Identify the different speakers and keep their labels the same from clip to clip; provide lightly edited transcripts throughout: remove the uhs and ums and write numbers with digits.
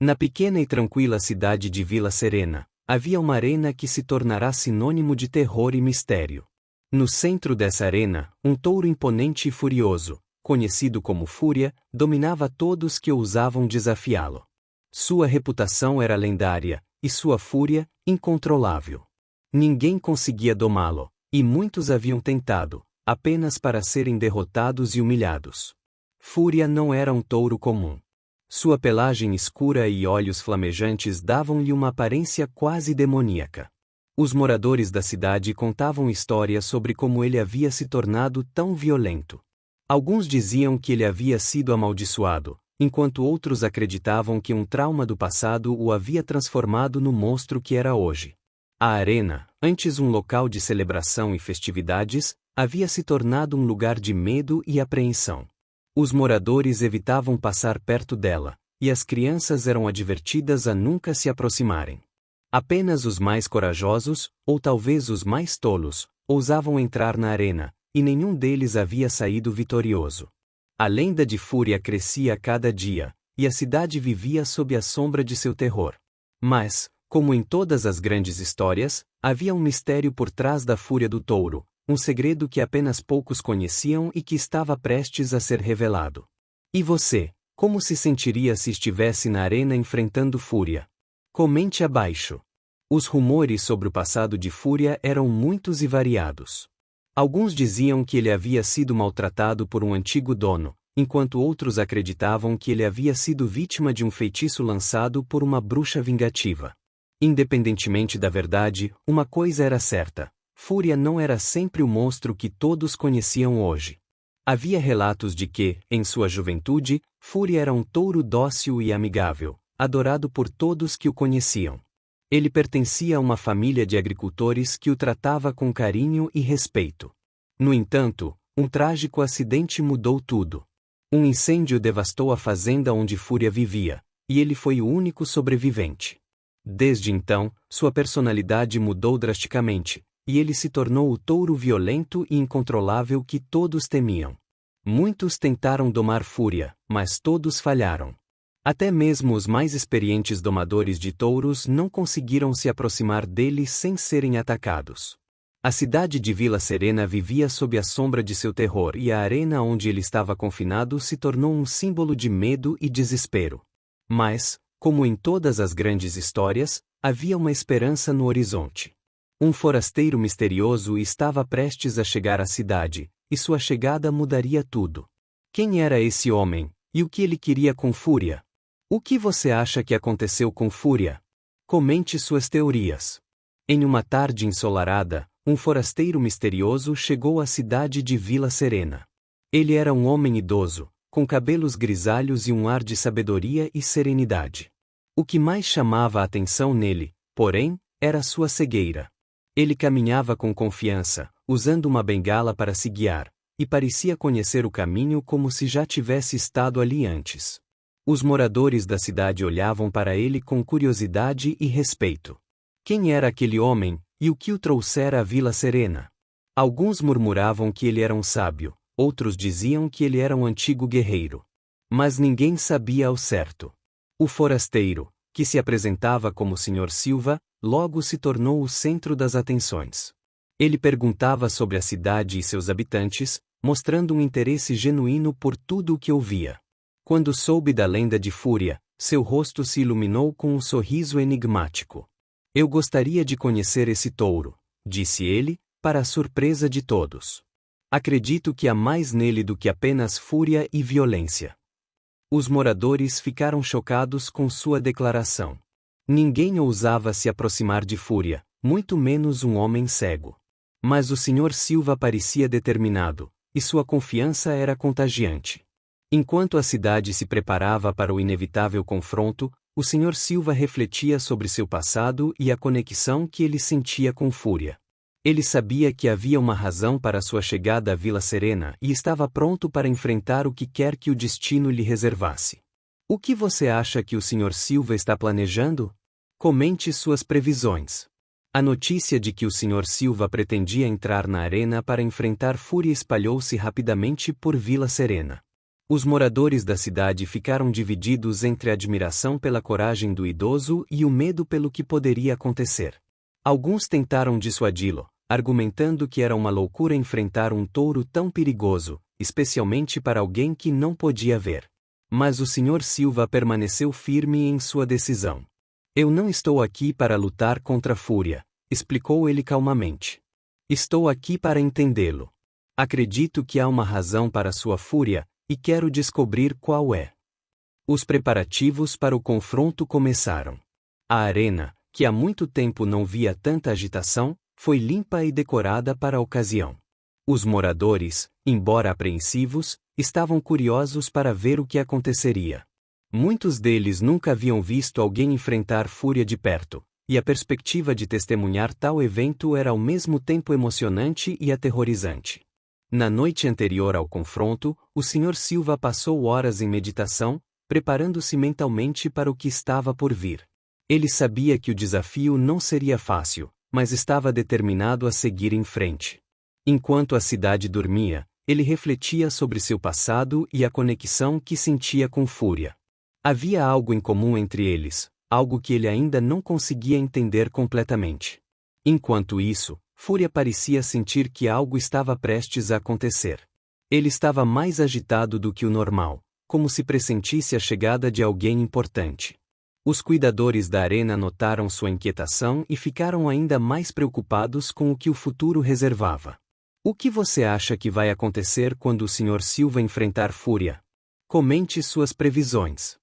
Speaker 1: Na pequena e tranquila cidade de Vila Serena, havia uma arena que se tornará sinônimo de terror e mistério. No centro dessa arena, um touro imponente e furioso, conhecido como Fúria, dominava todos que ousavam desafiá-lo. Sua reputação era lendária, e sua fúria, incontrolável. Ninguém conseguia domá-lo, e muitos haviam tentado, apenas para serem derrotados e humilhados. Fúria não era um touro comum. Sua pelagem escura e olhos flamejantes davam-lhe uma aparência quase demoníaca. Os moradores da cidade contavam histórias sobre como ele havia se tornado tão violento. Alguns diziam que ele havia sido amaldiçoado, enquanto outros acreditavam que um trauma do passado o havia transformado no monstro que era hoje. A arena, antes um local de celebração e festividades, havia se tornado um lugar de medo e apreensão. Os moradores evitavam passar perto dela, e as crianças eram advertidas a nunca se aproximarem. Apenas os mais corajosos, ou talvez os mais tolos, ousavam entrar na arena, e nenhum deles havia saído vitorioso. A lenda de Fúria crescia a cada dia, e a cidade vivia sob a sombra de seu terror. Mas, como em todas as grandes histórias, havia um mistério por trás da fúria do touro, um segredo que apenas poucos conheciam e que estava prestes a ser revelado. E você, como se sentiria se estivesse na arena enfrentando Fúria? Comente abaixo. Os rumores sobre o passado de Fúria eram muitos e variados. Alguns diziam que ele havia sido maltratado por um antigo dono, enquanto outros acreditavam que ele havia sido vítima de um feitiço lançado por uma bruxa vingativa. Independentemente da verdade, uma coisa era certa: Fúria não era sempre o monstro que todos conheciam hoje. Havia relatos de que, em sua juventude, Fúria era um touro dócil e amigável, adorado por todos que o conheciam. Ele pertencia a uma família de agricultores que o tratava com carinho e respeito. No entanto, um trágico acidente mudou tudo. Um incêndio devastou a fazenda onde Fúria vivia, e ele foi o único sobrevivente. Desde então, sua personalidade mudou drasticamente, e ele se tornou o touro violento e incontrolável que todos temiam. Muitos tentaram domar Fúria, mas todos falharam. Até mesmo os mais experientes domadores de touros não conseguiram se aproximar dele sem serem atacados. A cidade de Vila Serena vivia sob a sombra de seu terror e a arena onde ele estava confinado se tornou um símbolo de medo e desespero. Mas, como em todas as grandes histórias, havia uma esperança no horizonte. Um forasteiro misterioso estava prestes a chegar à cidade, e sua chegada mudaria tudo. Quem era esse homem, e o que ele queria com Fúria? O que você acha que aconteceu com Fúria? Comente suas teorias. Em uma tarde ensolarada, um forasteiro misterioso chegou à cidade de Vila Serena. Ele era um homem idoso, com cabelos grisalhos e um ar de sabedoria e serenidade. O que mais chamava a atenção nele, porém, era sua cegueira. Ele caminhava com confiança, usando uma bengala para se guiar, e parecia conhecer o caminho como se já tivesse estado ali antes. Os moradores da cidade olhavam para ele com curiosidade e respeito. Quem era aquele homem, e o que o trouxera à Vila Serena? Alguns murmuravam que ele era um sábio, outros diziam que ele era um antigo guerreiro. Mas ninguém sabia ao certo. O forasteiro, que se apresentava como Sr. Silva, logo se tornou o centro das atenções. Ele perguntava sobre a cidade e seus habitantes, mostrando um interesse genuíno por tudo o que ouvia. Quando soube da lenda de Fúria, seu rosto se iluminou com um sorriso enigmático. Eu gostaria de conhecer esse touro, disse ele, para a surpresa de todos. Acredito que há mais nele do que apenas fúria e violência. Os moradores ficaram chocados com sua declaração. Ninguém ousava se aproximar de Fúria, muito menos um homem cego. Mas o Sr. Silva parecia determinado, e sua confiança era contagiante. Enquanto a cidade se preparava para o inevitável confronto, o Sr. Silva refletia sobre seu passado e a conexão que ele sentia com Fúria. Ele sabia que havia uma razão para sua chegada à Vila Serena e estava pronto para enfrentar o que quer que o destino lhe reservasse. O que você acha que o Sr. Silva está planejando? Comente suas previsões. A notícia de que o Sr. Silva pretendia entrar na arena para enfrentar Fúria espalhou-se rapidamente por Vila Serena. Os moradores da cidade ficaram divididos entre a admiração pela coragem do idoso e o medo pelo que poderia acontecer. Alguns tentaram dissuadi-lo, argumentando que era uma loucura enfrentar um touro tão perigoso, especialmente para alguém que não podia ver. Mas o Sr. Silva permaneceu firme em sua decisão. Eu não estou aqui para lutar contra a fúria, explicou ele calmamente. Estou aqui para entendê-lo. Acredito que há uma razão para sua fúria, e quero descobrir qual é. Os preparativos para o confronto começaram. A arena, que há muito tempo não via tanta agitação, foi limpa e decorada para a ocasião. Os moradores, embora apreensivos, estavam curiosos para ver o que aconteceria. Muitos deles nunca haviam visto alguém enfrentar fúria de perto, e a perspectiva de testemunhar tal evento era ao mesmo tempo emocionante e aterrorizante. Na noite anterior ao confronto, o Sr. Silva passou horas em meditação, preparando-se mentalmente para o que estava por vir. Ele sabia que o desafio não seria fácil, mas estava determinado a seguir em frente. Enquanto a cidade dormia, ele refletia sobre seu passado e a conexão que sentia com Fúria. Havia algo em comum entre eles, algo que ele ainda não conseguia entender completamente. Enquanto isso, Fúria parecia sentir que algo estava prestes a acontecer. Ele estava mais agitado do que o normal, como se pressentisse a chegada de alguém importante. Os cuidadores da arena notaram sua inquietação e ficaram ainda mais preocupados com o que o futuro reservava. O que você acha que vai acontecer quando o Sr. Silva enfrentar Fúria? Comente suas previsões.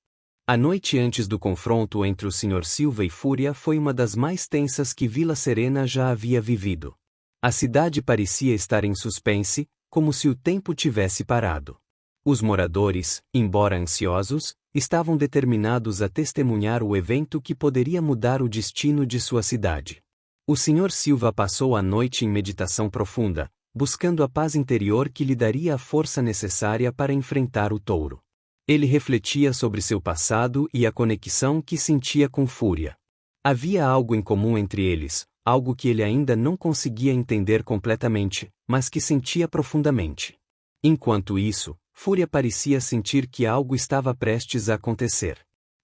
Speaker 1: A noite antes do confronto entre o Sr. Silva e Fúria foi uma das mais tensas que Vila Serena já havia vivido. A cidade parecia estar em suspense, como se o tempo tivesse parado. Os moradores, embora ansiosos, estavam determinados a testemunhar o evento que poderia mudar o destino de sua cidade. O Sr. Silva passou a noite em meditação profunda, buscando a paz interior que lhe daria a força necessária para enfrentar o touro. Ele refletia sobre seu passado e a conexão que sentia com Fúria. Havia algo em comum entre eles, algo que ele ainda não conseguia entender completamente, mas que sentia profundamente. Enquanto isso, Fúria parecia sentir que algo estava prestes a acontecer.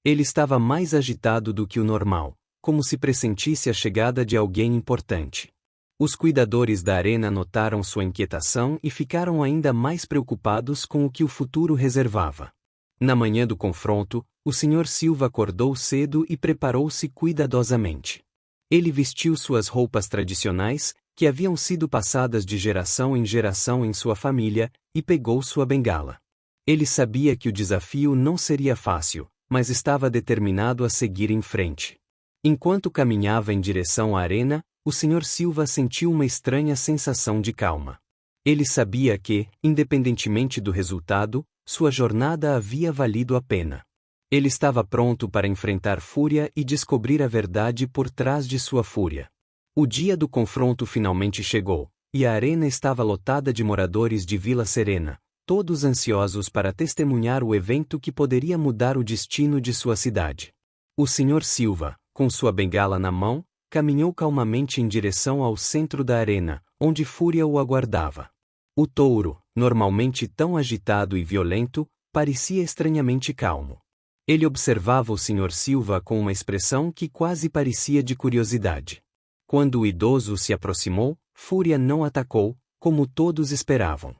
Speaker 1: Ele estava mais agitado do que o normal, como se pressentisse a chegada de alguém importante. Os cuidadores da arena notaram sua inquietação e ficaram ainda mais preocupados com o que o futuro reservava. Na manhã do confronto, o Sr. Silva acordou cedo e preparou-se cuidadosamente. Ele vestiu suas roupas tradicionais, que haviam sido passadas de geração em geração em sua família, e pegou sua bengala. Ele sabia que o desafio não seria fácil, mas estava determinado a seguir em frente. Enquanto caminhava em direção à arena, o Sr. Silva sentiu uma estranha sensação de calma. Ele sabia que, independentemente do resultado, sua jornada havia valido a pena. Ele estava pronto para enfrentar Fúria e descobrir a verdade por trás de sua fúria. O dia do confronto finalmente chegou, e a arena estava lotada de moradores de Vila Serena, todos ansiosos para testemunhar o evento que poderia mudar o destino de sua cidade. O Sr. Silva, com sua bengala na mão, caminhou calmamente em direção ao centro da arena, onde Fúria o aguardava. O touro, normalmente tão agitado e violento, parecia estranhamente calmo. Ele observava o Sr. Silva com uma expressão que quase parecia de curiosidade. Quando o idoso se aproximou, Fúria não atacou, como todos esperavam.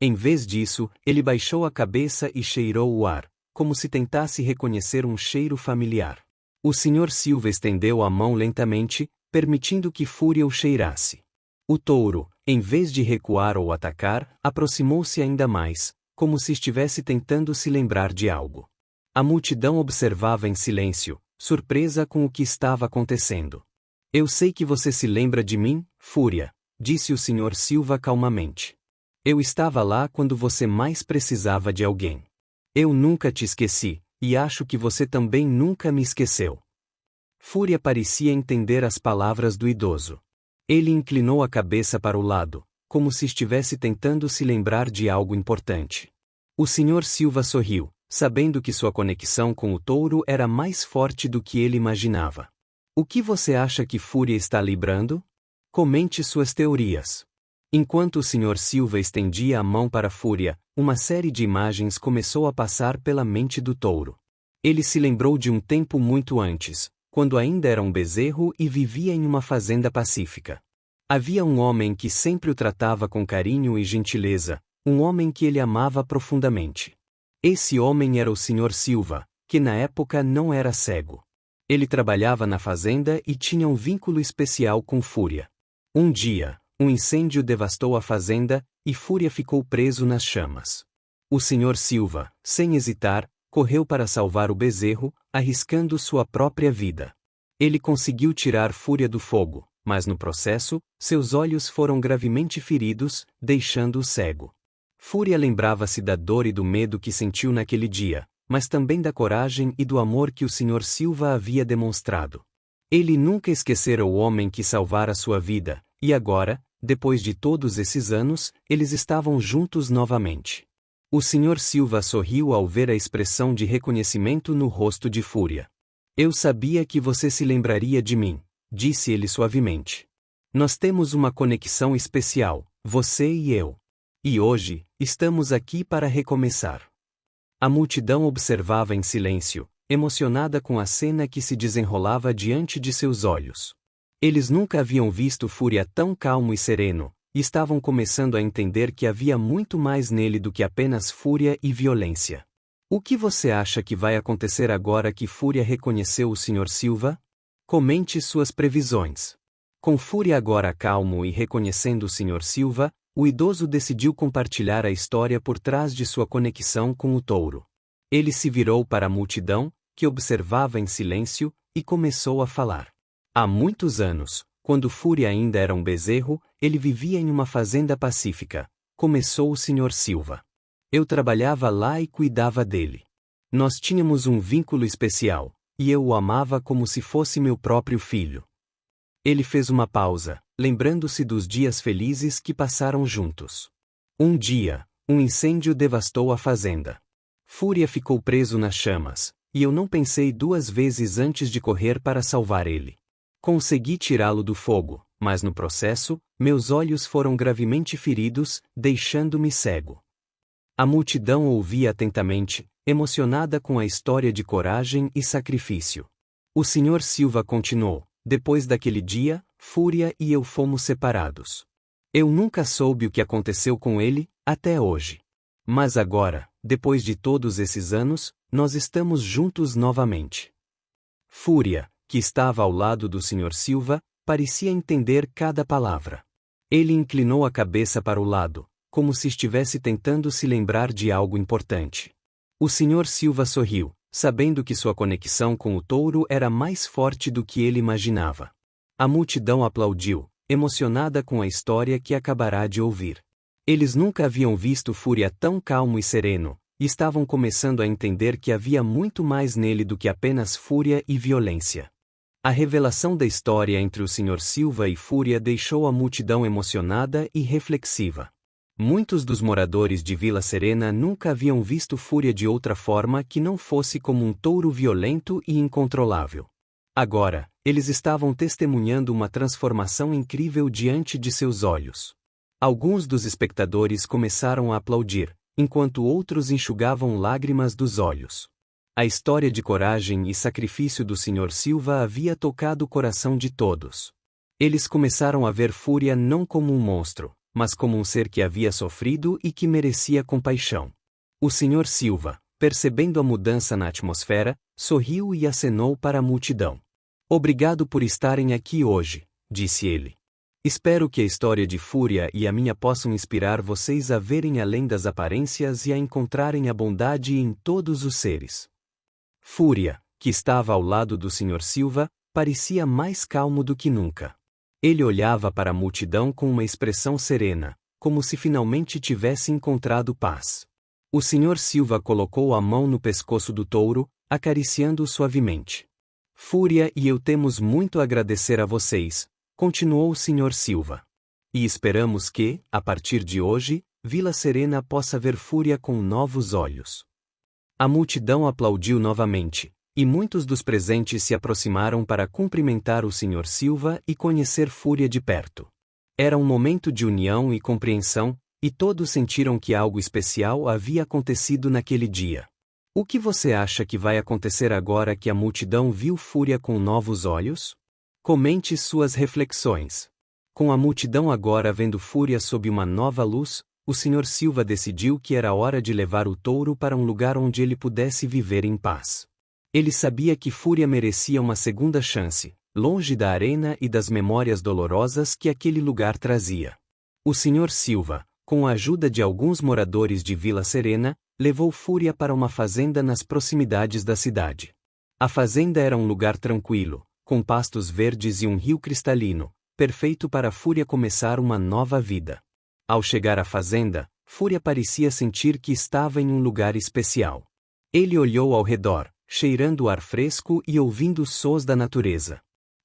Speaker 1: Em vez disso, ele baixou a cabeça e cheirou o ar, como se tentasse reconhecer um cheiro familiar. O Sr. Silva estendeu a mão lentamente, permitindo que Fúria o cheirasse. O touro, em vez de recuar ou atacar, aproximou-se ainda mais, como se estivesse tentando se lembrar de algo. A multidão observava em silêncio, surpresa com o que estava acontecendo. Eu sei que você se lembra de mim, Fúria, disse o Sr. Silva calmamente. Eu estava lá quando você mais precisava de alguém. Eu nunca te esqueci, e acho que você também nunca me esqueceu. Fúria parecia entender as palavras do idoso. Ele inclinou a cabeça para o lado, como se estivesse tentando se lembrar de algo importante. O Sr. Silva sorriu, sabendo que sua conexão com o touro era mais forte do que ele imaginava. O que você acha que Fúria está librando? Comente suas teorias. Enquanto o Sr. Silva estendia a mão para a Fúria, uma série de imagens começou a passar pela mente do touro. Ele se lembrou de um tempo muito antes, quando ainda era um bezerro e vivia em uma fazenda pacífica. Havia um homem que sempre o tratava com carinho e gentileza, um homem que ele amava profundamente. Esse homem era o Sr. Silva, que na época não era cego. Ele trabalhava na fazenda e tinha um vínculo especial com Fúria. Um dia, um incêndio devastou a fazenda, e Fúria ficou preso nas chamas. O Sr. Silva, sem hesitar, correu para salvar o bezerro, arriscando sua própria vida. Ele conseguiu tirar Fúria do fogo, mas no processo, seus olhos foram gravemente feridos, deixando-o cego. Fúria lembrava-se da dor e do medo que sentiu naquele dia, mas também da coragem e do amor que o Sr. Silva havia demonstrado. Ele nunca esquecera o homem que salvara sua vida, e agora, depois de todos esses anos, eles estavam juntos novamente. O Sr. Silva sorriu ao ver a expressão de reconhecimento no rosto de Fúria. Eu sabia que você se lembraria de mim, disse ele suavemente. Nós temos uma conexão especial, você e eu. E hoje, estamos aqui para recomeçar. A multidão observava em silêncio, emocionada com a cena que se desenrolava diante de seus olhos. Eles nunca haviam visto Fúria tão calmo e sereno, e estavam começando a entender que havia muito mais nele do que apenas fúria e violência. O que você acha que vai acontecer agora que Fúria reconheceu o Sr. Silva? Comente suas previsões. Com Fúria agora calmo e reconhecendo o Sr. Silva, o idoso decidiu compartilhar a história por trás de sua conexão com o touro. Ele se virou para a multidão, que observava em silêncio, e começou a falar. Há muitos anos, quando Fúria ainda era um bezerro, ele vivia em uma fazenda pacífica. Começou o Sr. Silva. Eu trabalhava lá e cuidava dele. Nós tínhamos um vínculo especial, e eu o amava como se fosse meu próprio filho. Ele fez uma pausa, lembrando-se dos dias felizes que passaram juntos. Um dia, um incêndio devastou a fazenda. Fúria ficou preso nas chamas, e eu não pensei duas vezes antes de correr para salvar ele. Consegui tirá-lo do fogo, mas no processo, meus olhos foram gravemente feridos, deixando-me cego. A multidão ouvia atentamente, emocionada com a história de coragem e sacrifício. O Sr. Silva continuou: depois daquele dia, Fúria e eu fomos separados. Eu nunca soube o que aconteceu com ele, até hoje. Mas agora, depois de todos esses anos, nós estamos juntos novamente. Fúria, que estava ao lado do Sr. Silva, parecia entender cada palavra. Ele inclinou a cabeça para o lado, como se estivesse tentando se lembrar de algo importante. O Sr. Silva sorriu, sabendo que sua conexão com o touro era mais forte do que ele imaginava. A multidão aplaudiu, emocionada com a história que acabará de ouvir. Eles nunca haviam visto Fúria tão calmo e sereno, e estavam começando a entender que havia muito mais nele do que apenas fúria e violência. A revelação da história entre o Sr. Silva e Fúria deixou a multidão emocionada e reflexiva. Muitos dos moradores de Vila Serena nunca haviam visto Fúria de outra forma que não fosse como um touro violento e incontrolável. Agora, eles estavam testemunhando uma transformação incrível diante de seus olhos. Alguns dos espectadores começaram a aplaudir, enquanto outros enxugavam lágrimas dos olhos. A história de coragem e sacrifício do Sr. Silva havia tocado o coração de todos. Eles começaram a ver Fúria não como um monstro, mas como um ser que havia sofrido e que merecia compaixão. O Sr. Silva, percebendo a mudança na atmosfera, sorriu e acenou para a multidão. Obrigado por estarem aqui hoje, disse ele. Espero que a história de Fúria e a minha possam inspirar vocês a verem além das aparências e a encontrarem a bondade em todos os seres. Fúria, que estava ao lado do Sr. Silva, parecia mais calmo do que nunca. Ele olhava para a multidão com uma expressão serena, como se finalmente tivesse encontrado paz. O Sr. Silva colocou a mão no pescoço do touro, acariciando-o suavemente. Fúria e eu temos muito a agradecer a vocês, continuou o Sr. Silva. E esperamos que, a partir de hoje, Vila Serena possa ver Fúria com novos olhos. A multidão aplaudiu novamente, e muitos dos presentes se aproximaram para cumprimentar o Sr. Silva e conhecer Fúria de perto. Era um momento de união e compreensão, e todos sentiram que algo especial havia acontecido naquele dia. O que você acha que vai acontecer agora que a multidão viu Fúria com novos olhos? Comente suas reflexões. Com a multidão agora vendo Fúria sob uma nova luz, o Sr. Silva decidiu que era hora de levar o touro para um lugar onde ele pudesse viver em paz. Ele sabia que Fúria merecia uma segunda chance, longe da arena e das memórias dolorosas que aquele lugar trazia. O Sr. Silva, com a ajuda de alguns moradores de Vila Serena, levou Fúria para uma fazenda nas proximidades da cidade. A fazenda era um lugar tranquilo, com pastos verdes e um rio cristalino, perfeito para Fúria começar uma nova vida. Ao chegar à fazenda, Fúria parecia sentir que estava em um lugar especial. Ele olhou ao redor, cheirando o ar fresco e ouvindo os sons da natureza.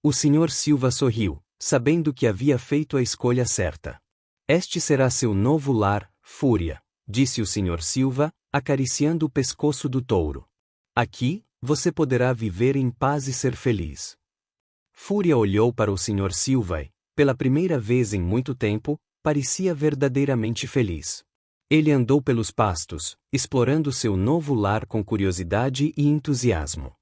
Speaker 1: O Sr. Silva sorriu, sabendo que havia feito a escolha certa. Este será seu novo lar, Fúria, disse o Sr. Silva, acariciando o pescoço do touro. Aqui, você poderá viver em paz e ser feliz. Fúria olhou para o Sr. Silva e, pela primeira vez em muito tempo, parecia verdadeiramente feliz. Ele andou pelos pastos, explorando seu novo lar com curiosidade e entusiasmo.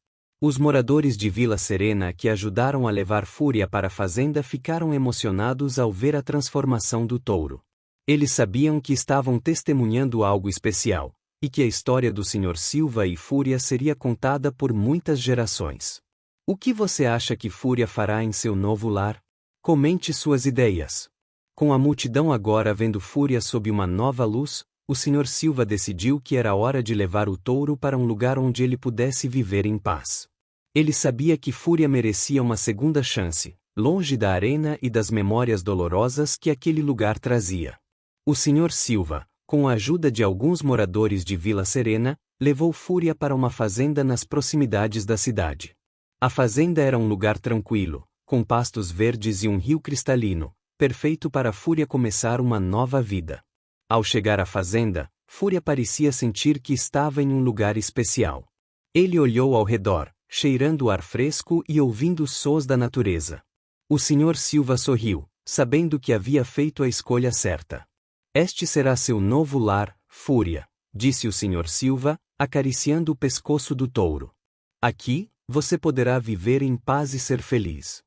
Speaker 1: Os moradores de Vila Serena que ajudaram a levar Fúria para a fazenda ficaram emocionados ao ver a transformação do touro. Eles sabiam que estavam testemunhando algo especial, e que a história do Sr. Silva e Fúria seria contada por muitas gerações. O que você acha que Fúria fará em seu novo lar? Comente suas ideias. Com a multidão agora vendo Fúria sob uma nova luz, o Sr. Silva decidiu que era hora de levar o touro para um lugar onde ele pudesse viver em paz. Ele sabia que Fúria merecia uma segunda chance, longe da arena e das memórias dolorosas que aquele lugar trazia. O Sr. Silva, com a ajuda de alguns moradores de Vila Serena, levou Fúria para uma fazenda nas proximidades da cidade. A fazenda era um lugar tranquilo, com pastos verdes e um rio cristalino, perfeito para Fúria começar uma nova vida. Ao chegar à fazenda, Fúria parecia sentir que estava em um lugar especial. Ele olhou ao redor, cheirando o ar fresco e ouvindo os sons da natureza. O Sr. Silva sorriu, sabendo que havia feito a escolha certa. Este será seu novo lar, Fúria, disse o Sr. Silva, acariciando o pescoço do touro. Aqui, você poderá viver em paz e ser feliz.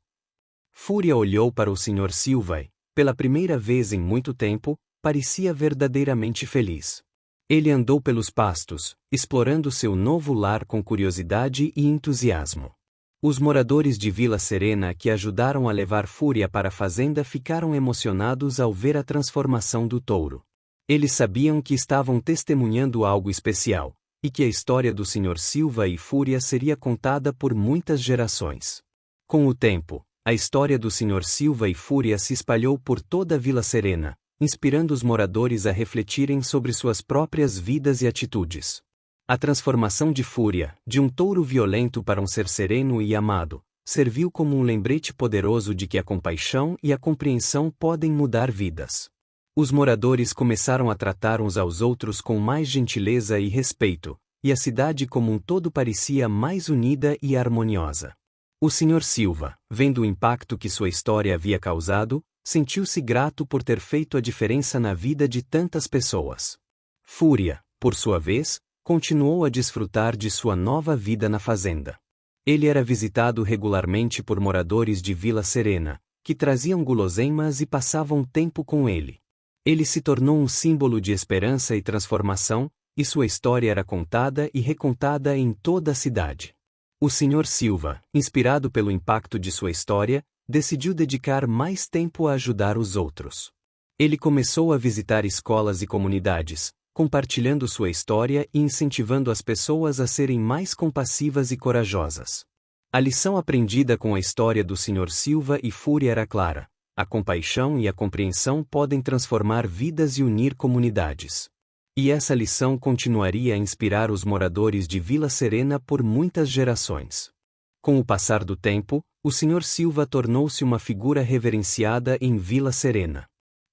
Speaker 1: Fúria olhou para o Sr. Silva e, pela primeira vez em muito tempo, parecia verdadeiramente feliz. Ele andou pelos pastos, explorando seu novo lar com curiosidade e entusiasmo. Os moradores de Vila Serena que ajudaram a levar Fúria para a fazenda ficaram emocionados ao ver a transformação do touro. Eles sabiam que estavam testemunhando algo especial, e que a história do Sr. Silva e Fúria seria contada por muitas gerações. Com o tempo, a história do Sr. Silva e Fúria se espalhou por toda a Vila Serena, inspirando os moradores a refletirem sobre suas próprias vidas e atitudes. A transformação de Fúria, de um touro violento para um ser sereno e amado, serviu como um lembrete poderoso de que a compaixão e a compreensão podem mudar vidas. Os moradores começaram a tratar uns aos outros com mais gentileza e respeito, e a cidade como um todo parecia mais unida e harmoniosa. O Sr. Silva, vendo o impacto que sua história havia causado, sentiu-se grato por ter feito a diferença na vida de tantas pessoas. Fúria, por sua vez, continuou a desfrutar de sua nova vida na fazenda. Ele era visitado regularmente por moradores de Vila Serena, que traziam guloseimas e passavam tempo com ele. Ele se tornou um símbolo de esperança e transformação, e sua história era contada e recontada em toda a cidade. O Sr. Silva, inspirado pelo impacto de sua história, decidiu dedicar mais tempo a ajudar os outros. Ele começou a visitar escolas e comunidades, compartilhando sua história e incentivando as pessoas a serem mais compassivas e corajosas. A lição aprendida com a história do Sr. Silva e Fúria era clara: a compaixão e a compreensão podem transformar vidas e unir comunidades. E essa lição continuaria a inspirar os moradores de Vila Serena por muitas gerações. Com o passar do tempo, o Sr. Silva tornou-se uma figura reverenciada em Vila Serena.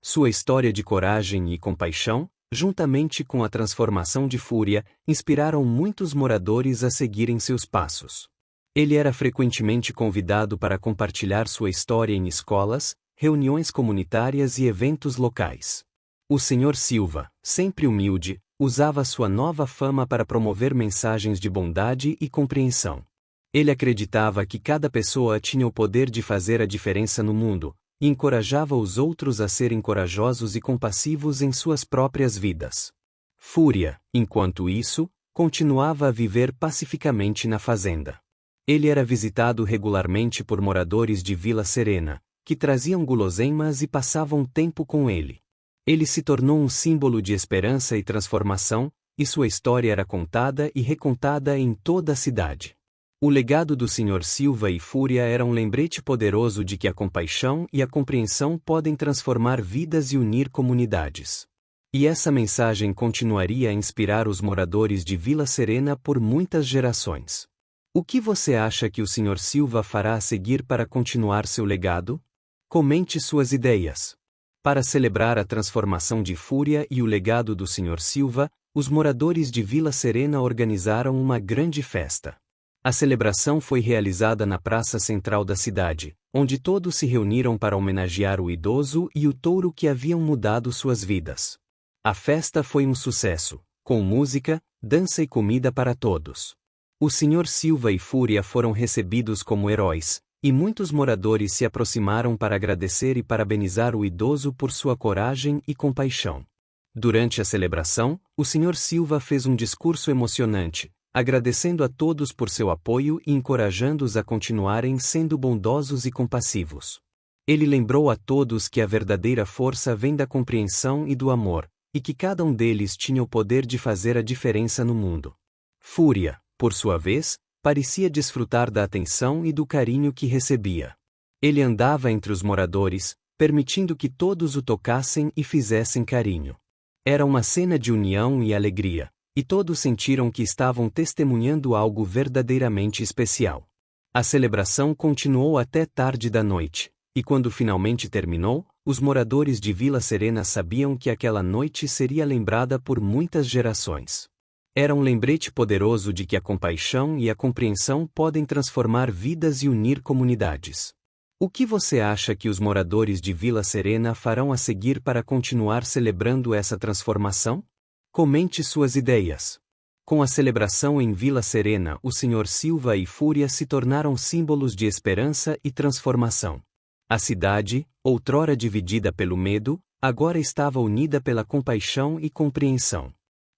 Speaker 1: Sua história de coragem e compaixão, juntamente com a transformação de Fúria, inspiraram muitos moradores a seguirem seus passos. Ele era frequentemente convidado para compartilhar sua história em escolas, reuniões comunitárias e eventos locais. O Sr. Silva, sempre humilde, usava sua nova fama para promover mensagens de bondade e compreensão. Ele acreditava que cada pessoa tinha o poder de fazer a diferença no mundo, e encorajava os outros a serem corajosos e compassivos em suas próprias vidas. Fúria, enquanto isso, continuava a viver pacificamente na fazenda. Ele era visitado regularmente por moradores de Vila Serena, que traziam guloseimas e passavam tempo com ele. Ele se tornou um símbolo de esperança e transformação, e sua história era contada e recontada em toda a cidade. O legado do Sr. Silva e Fúria era um lembrete poderoso de que a compaixão e a compreensão podem transformar vidas e unir comunidades. E essa mensagem continuaria a inspirar os moradores de Vila Serena por muitas gerações. O que você acha que o Sr. Silva fará a seguir para continuar seu legado? Comente suas ideias. Para celebrar a transformação de Fúria e o legado do Sr. Silva, os moradores de Vila Serena organizaram uma grande festa. A celebração foi realizada na praça central da cidade, onde todos se reuniram para homenagear o idoso e o touro que haviam mudado suas vidas. A festa foi um sucesso, com música, dança e comida para todos. O Sr. Silva e Fúria foram recebidos como heróis, e muitos moradores se aproximaram para agradecer e parabenizar o idoso por sua coragem e compaixão. Durante a celebração, o Sr. Silva fez um discurso emocionante, agradecendo a todos por seu apoio e encorajando-os a continuarem sendo bondosos e compassivos. Ele lembrou a todos que a verdadeira força vem da compreensão e do amor, e que cada um deles tinha o poder de fazer a diferença no mundo. Fúria, por sua vez, parecia desfrutar da atenção e do carinho que recebia. Ele andava entre os moradores, permitindo que todos o tocassem e fizessem carinho. Era uma cena de união e alegria, e todos sentiram que estavam testemunhando algo verdadeiramente especial. A celebração continuou até tarde da noite, e quando finalmente terminou, os moradores de Vila Serena sabiam que aquela noite seria lembrada por muitas gerações. Era um lembrete poderoso de que a compaixão e a compreensão podem transformar vidas e unir comunidades. O que você acha que os moradores de Vila Serena farão a seguir para continuar celebrando essa transformação? Comente suas ideias. Com a celebração em Vila Serena, o Sr. Silva e Fúria se tornaram símbolos de esperança e transformação. A cidade, outrora dividida pelo medo, agora estava unida pela compaixão e compreensão.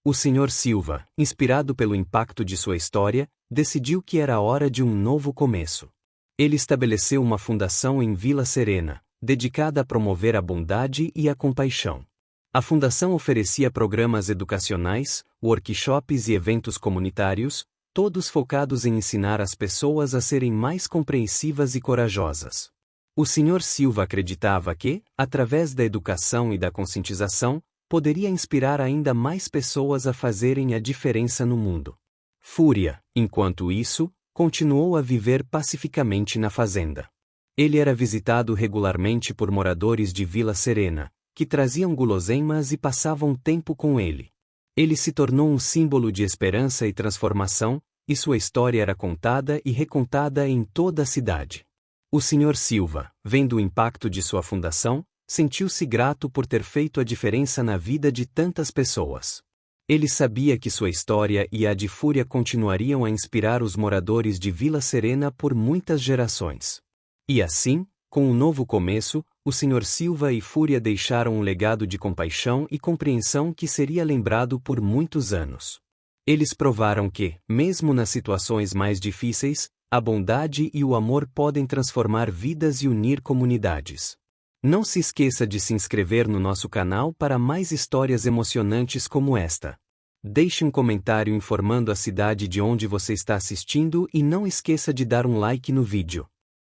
Speaker 1: O Sr. Silva, inspirado pelo impacto de sua história, decidiu que era a hora de um novo começo. Ele estabeleceu uma fundação em Vila Serena, dedicada a promover a bondade e a compaixão. A fundação oferecia programas educacionais, workshops e eventos comunitários, todos focados em ensinar as pessoas a serem mais compreensivas e corajosas. O Sr. Silva acreditava que, através da educação e da conscientização, poderia inspirar ainda mais pessoas a fazerem a diferença no mundo. Fúria, enquanto isso, continuou a viver pacificamente na fazenda. Ele era visitado regularmente por moradores de Vila Serena, que traziam guloseimas e passavam tempo com ele. Ele se tornou um símbolo de esperança e transformação, e sua história era contada e recontada em toda a cidade. O Sr. Silva, vendo o impacto de sua fundação, sentiu-se grato por ter feito a diferença na vida de tantas pessoas. Ele sabia que sua história e a de Fúria continuariam a inspirar os moradores de Vila Serena por muitas gerações. E assim, com um novo começo, o Sr. Silva e Fúria deixaram um legado de compaixão e compreensão que seria lembrado por muitos anos. Eles provaram que, mesmo nas situações mais difíceis, a bondade e o amor podem transformar vidas e unir comunidades. Não se esqueça de se inscrever no nosso canal para mais histórias emocionantes como esta. Deixe um comentário informando a cidade de onde você está assistindo e não esqueça de dar um like no vídeo.